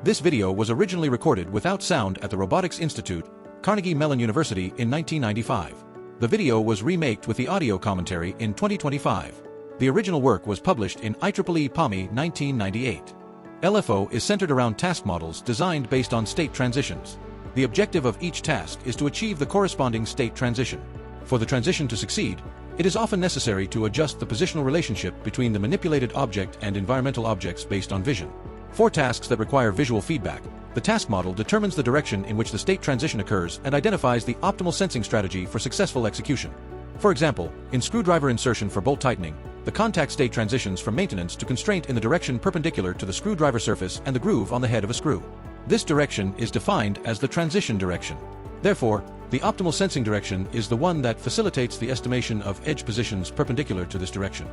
This video was originally recorded without sound at the Robotics Institute, Carnegie Mellon University in 1995. The video was remaked with the audio commentary in 2025. The original work was published in IEEE PAMI 1998. LFO is centered around task models designed based on state transitions. The objective of each task is to achieve the corresponding state transition. For the transition to succeed, it is often necessary to adjust the positional relationship between the manipulated object and environmental objects based on vision. For tasks that require visual feedback, the task model determines the direction in which the state transition occurs and identifies the optimal sensing strategy for successful execution. For example, in screwdriver insertion for bolt tightening, the contact state transitions from maintenance to constraint in the direction perpendicular to the screwdriver surface and the groove on the head of a screw. This direction is defined as the transition direction. Therefore, the optimal sensing direction is the one that facilitates the estimation of edge positions perpendicular to this direction.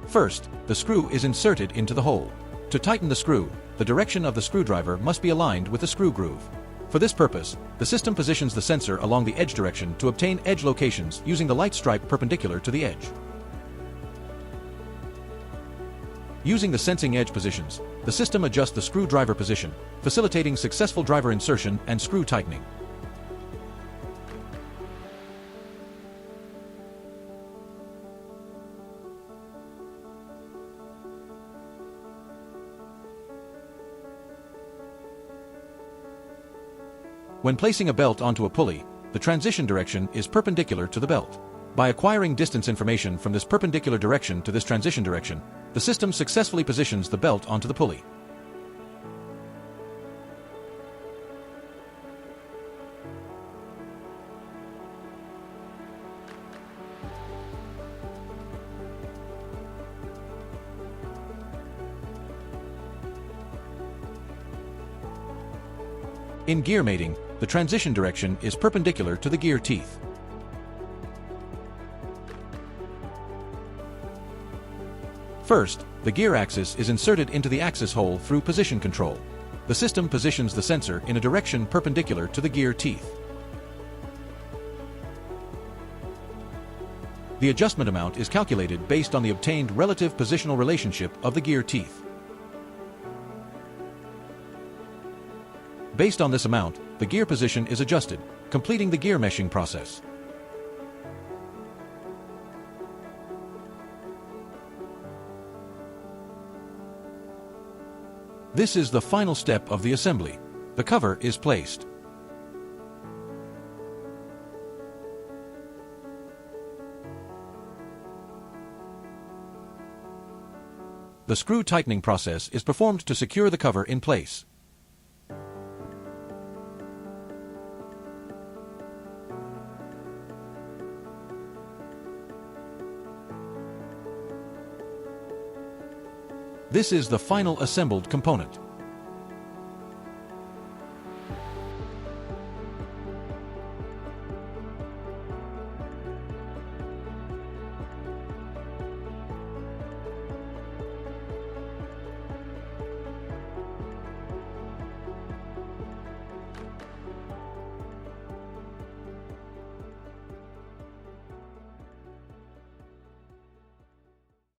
First, the screw is inserted into the hole. To tighten the screw, the direction of the screwdriver must be aligned with the screw groove. For this purpose, the system positions the sensor along the edge direction to obtain edge locations using the light stripe perpendicular to the edge. Using the sensing edge positions, the system adjusts the screwdriver position, facilitating successful driver insertion and screw tightening. When placing a belt onto a pulley, the transition direction is perpendicular to the belt. By acquiring distance information from this perpendicular direction to this transition direction, the system successfully positions the belt onto the pulley. In gear mating, the transition direction is perpendicular to the gear teeth. First, the gear axis is inserted into the axis hole through position control. The system positions the sensor in a direction perpendicular to the gear teeth. The adjustment amount is calculated based on the obtained relative positional relationship of the gear teeth. Based on this amount, the gear position is adjusted, completing the gear meshing process. This is the final step of the assembly. The cover is placed. The screw tightening process is performed to secure the cover in place. This is the final assembled component.